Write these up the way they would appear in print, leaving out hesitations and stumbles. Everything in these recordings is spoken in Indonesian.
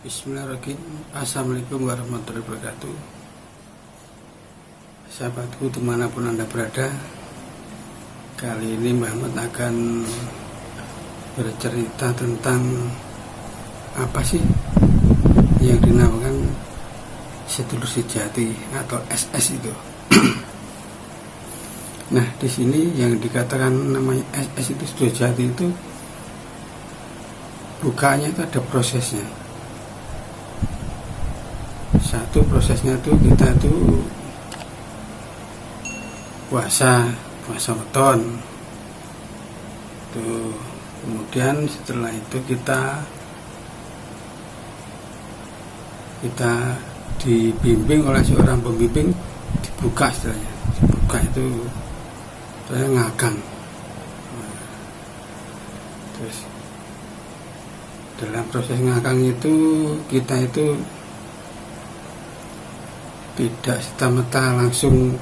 Bismillahirrahmanirrahim. Assalamualaikum warahmatullahi wabarakatuh. Sahabatku dimanapun Anda berada, kali ini Muhammad akan bercerita tentang apa sih yang dinamakan sedulur sejati atau SS itu. Nah, di sini yang dikatakan namanya SS itu sedulur sejati itu bukannya itu ada prosesnya. Satu prosesnya itu kita itu puasa weton tuh, kemudian setelah itu kita dibimbing oleh seorang pembimbing, dibuka istilahnya, dibuka itu saya ngagang. Terus dalam proses ngagang itu kita itu tidak serta-merta langsung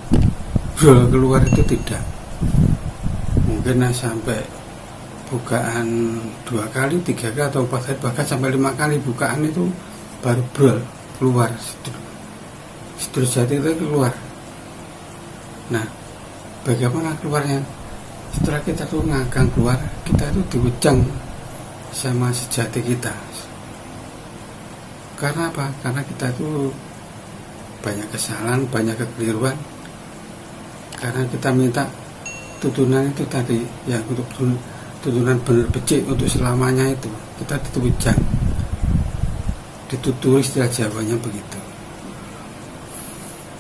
keluar, itu tidak. Mungkin sampai bukaan 2 kali, 3 kali atau 4 kali, bahkan sampai 5 kali bukaan itu baru keluar sedulur jati itu keluar. Nah, bagaimana keluarnya? Setelah kita tuh ngagang keluar, kita itu diwejang sama sejati kita. Karena apa? Karena kita itu banyak kesalahan, banyak kekeliruan. Karena kita minta tuntunan itu tadi, ya untuk tuntunan benar becik untuk selamanya itu, kita ditujang, dituturi, istilah Jawanya begitu.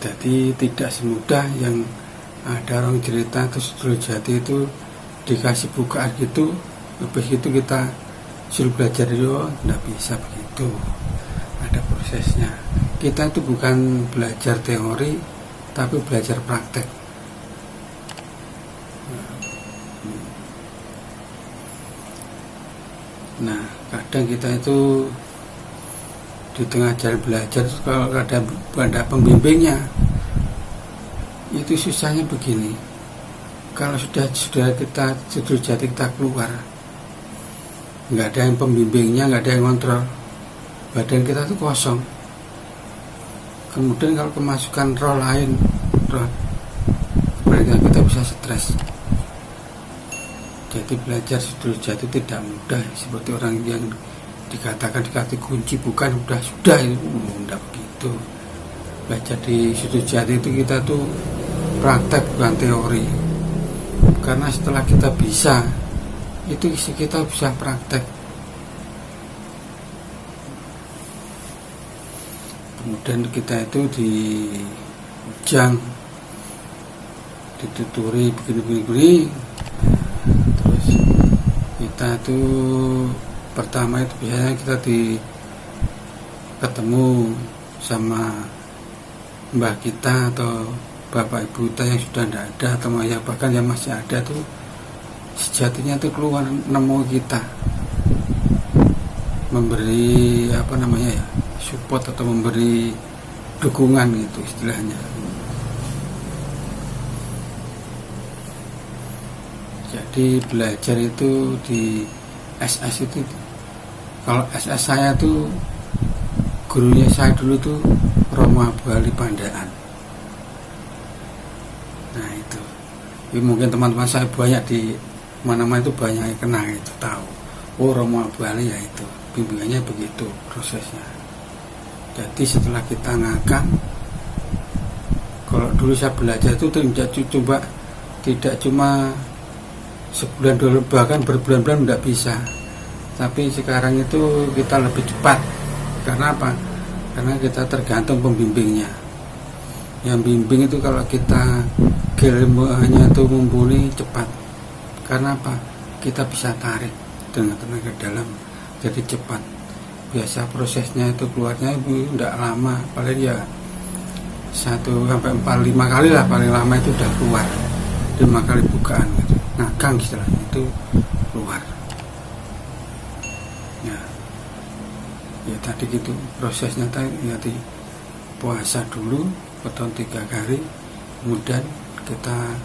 Jadi tidak semudah yang ada orang cerita itu sedulur jati itu dikasih bukaan gitu, habis itu kita suruh belajar dulu, tidak bisa begitu. Ada prosesnya. Kita itu bukan belajar teori, tapi belajar praktek. Nah, kadang kita itu di tengah jalan belajar, kalau ada pembimbingnya, itu susahnya begini. Kalau sudah kita sedulur jati kita keluar, nggak ada yang pembimbingnya, nggak ada yang kontrol, badan kita tuh kosong. Kemudian kalau kemasukan roh lain, mereka kita bisa stres. Jadi belajar sedulur jati tidak mudah seperti orang yang dikatakan dikasih kunci, bukan sudah itu tidak begitu. Belajar di sedulur jati itu kita tuh praktek, bukan teori. Karena setelah kita bisa, itu kita bisa praktek. Kemudian kita itu dijang, dituturi begini. Terus kita itu pertama itu biasanya kita ketemu sama mbah kita atau bapak ibu kita yang sudah tidak ada, atau ya bahkan yang masih ada tuh sejatinya tuh keluar nemu kita, memberi support atau memberi dukungan, itu istilahnya. Jadi belajar itu di SS itu, kalau SS saya tuh gurunya saya dulu tuh Romo Abu Ali Pandaan. Nah itu mungkin teman-teman saya banyak di mana-mana itu banyak yang kenal, itu tahu. Oh, Romo Abu Ali, ya itu bimbingannya begitu prosesnya. Jadi setelah kita ngagang, kalau dulu saya belajar itu tidak cuma sebulan dulu, bahkan berbulan-bulan tidak bisa. Tapi sekarang itu kita lebih cepat. Karena apa? Karena kita tergantung pembimbingnya. Yang bimbing itu kalau kita ilmunya itu mumpuni, cepat. Karena apa? Kita bisa tarik dengan tenaga dalam, jadi cepat. Biasa prosesnya itu keluarnya itu tidak lama, paling ya 1 sampai 4, 5 kali lah paling lama itu udah keluar. 5 kali bukaan gitu. Ngagang istilahnya itu keluar. Ya tadi gitu prosesnya tadi puasa dulu, weton 3 kali, kemudian kita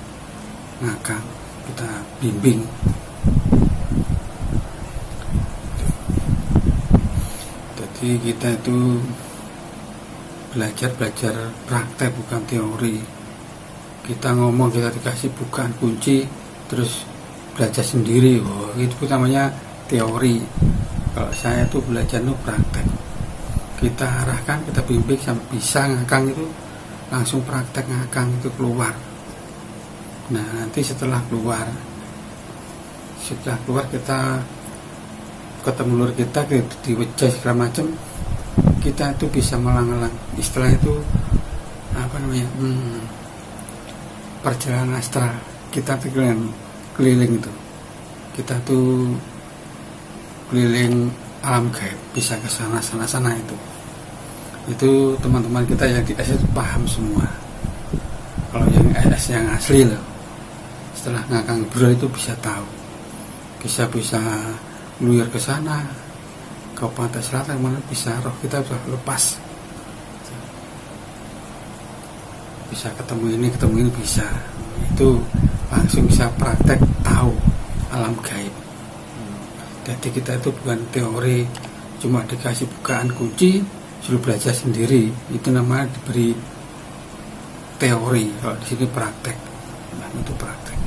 ngagang, kita bimbing. Jadi kita itu belajar praktek, bukan teori. Kita ngomong, kita dikasih bukaan kunci terus belajar sendiri, itu namanya teori. Kalau saya itu belajar itu praktek. Kita arahkan, kita bimbing sampai bisa ngakang itu langsung praktek, ngakang itu keluar. Nah nanti setelah keluar kita ketemu lur kita diwejah segala macam, kita itu bisa melang-lang. Istilah itu apa namanya, perjalanan astral. Kita tuh keliling itu, kita tuh keliling alam gaib, bisa ke sana itu teman-teman kita yang di SS paham semua. Kalau yang SS yang asli loh, setelah ngakang bro itu bisa tahu, bisa luyur ke sana, ke pantai selatan, mana bisa roh kita sudah lepas, bisa ketemu ini bisa, itu langsung bisa praktek tahu alam gaib. Jadi kita itu bukan teori, cuma dikasih bukaan kunci suruh belajar sendiri, itu namanya diberi teori. Kalau di sini praktek, nah itu praktek.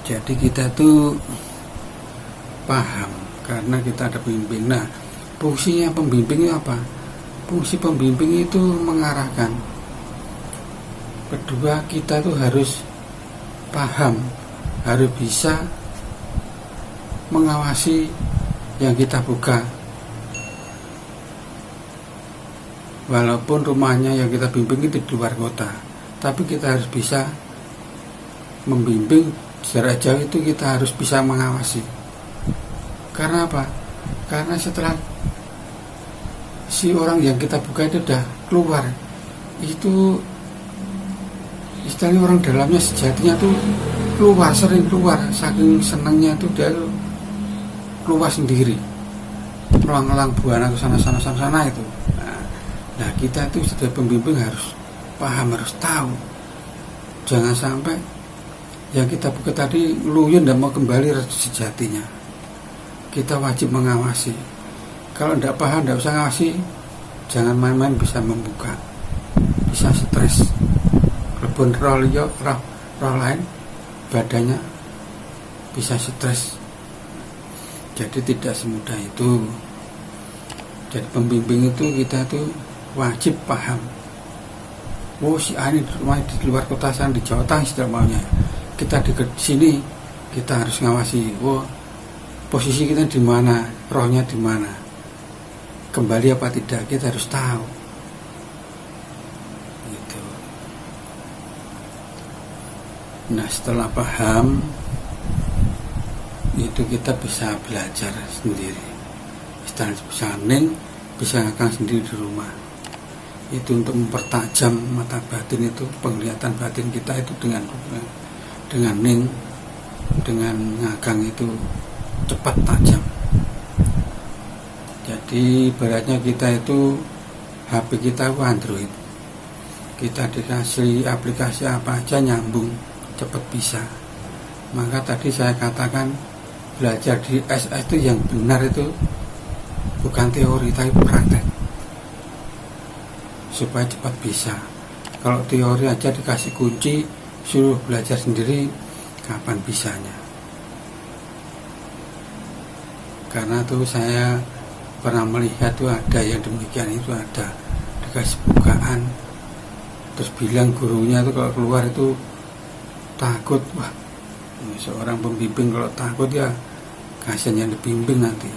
Jadi kita tuh paham karena kita ada pembimbing. Nah, fungsinya pembimbing itu apa? Fungsi pembimbing itu mengarahkan. Kedua, kita tuh harus paham, harus bisa mengawasi yang kita buka. Walaupun rumahnya yang kita bimbing itu di luar kota, tapi kita harus bisa membimbing jarak jauh, itu kita harus bisa mengawasi. Karena apa? Karena setelah si orang yang kita buka itu udah keluar, itu istilahnya orang dalamnya sejatinya tuh keluar, sering keluar, saking senangnya itu dia keluar sendiri, melang-lang buana ke sana itu. Nah kita itu sebagai pembimbing harus paham, harus tahu, jangan sampai yang kita buka tadi luyun dan mau kembali sejatinya. Kita wajib mengawasi. Kalau tidak paham, tidak usah ngawasi, jangan main-main bisa membuka, bisa stres. Rebon roh lain badannya bisa stres. Jadi tidak semudah itu. Jadi pembimbing itu kita tuh wajib paham. Si ini di luar kota sana, di Jawa Tengah tidak maunya. Kita di sini kita harus ngawasi. Posisi kita di mana, rohnya di mana, kembali apa tidak, kita harus tahu. Gitu. Nah setelah paham itu kita bisa belajar sendiri. Setelah bisa bisa ngakang sendiri di rumah. Itu untuk mempertajam mata batin, itu penglihatan batin kita itu dengan ngakang itu cepat, tajam. Jadi ibaratnya kita itu HP kita itu Android, kita dikasih aplikasi apa aja nyambung, cepat bisa. Maka tadi saya katakan belajar di SS itu yang benar itu bukan teori tapi praktek, supaya cepat bisa. Kalau teori aja dikasih kunci suruh belajar sendiri, kapan bisanya? Karena tuh saya pernah melihat tuh ada yang demikian, itu ada dikasih bukaan terus bilang gurunya tuh kalau keluar itu takut. Wah, seorang pembimbing kalau takut ya kasihan yang dibimbing nanti.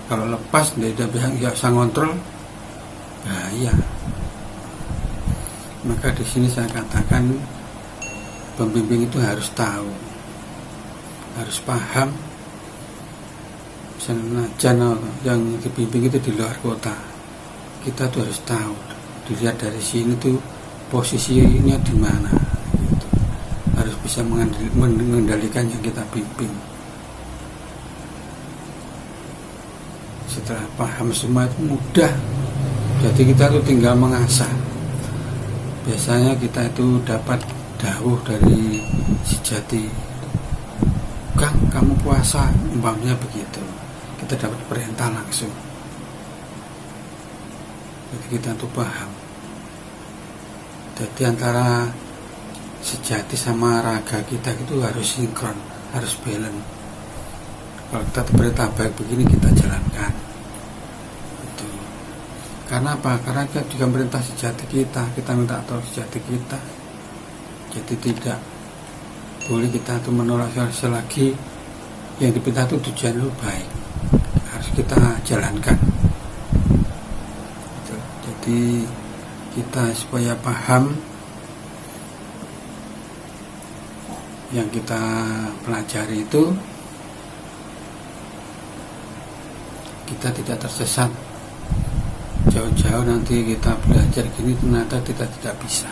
Kalau lepas dia nggak bisa ngontrol, bahaya. Maka di sini saya katakan pembimbing itu harus tahu, harus paham. Senajan yang dibimbing itu di luar kota, kita tuh harus tahu, dilihat dari sini tuh posisinya di mana, gitu. Harus bisa mengendalikan yang kita bimbing. Setelah paham semua itu mudah, jadi kita tuh tinggal mengasah. Biasanya kita itu dapat dawuh dari si jati, Kang kamu puasa, umpamanya begitu. kita dapat perintah langsung. Jadi kita tuh paham. Jadi antara sejati sama raga kita itu harus sinkron, harus balance. Kalau kita perintah baik begini, kita jalankan. Itu. Karena apa? Karena kita juga perintah sejati kita minta tolong sejati kita. Jadi tidak boleh kita tuh menolak selagi yang dipinta itu tujuan lu baik, harus kita jalankan. Jadi kita supaya paham yang kita pelajari itu, kita tidak tersesat. Jauh-jauh nanti kita belajar gini ternyata kita tidak bisa,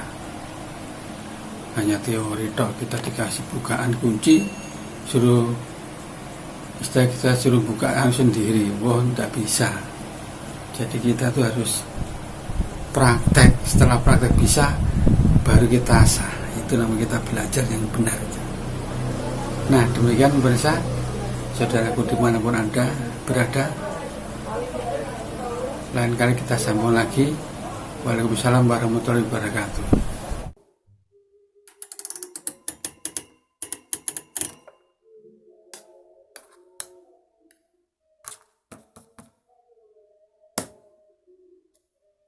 hanya teori toh. Kita dikasih bukaan kunci, suruh kita suruh bukaan sendiri, wah tidak bisa. Jadi kita tuh harus praktek. Setelah praktek bisa, baru kita asah. Itu namanya kita belajar yang benar. Nah demikian pemirsa, saudaraku dimanapun Anda berada. Lain kali kita sambung lagi. Waalaikumsalam warahmatullahi wabarakatuh.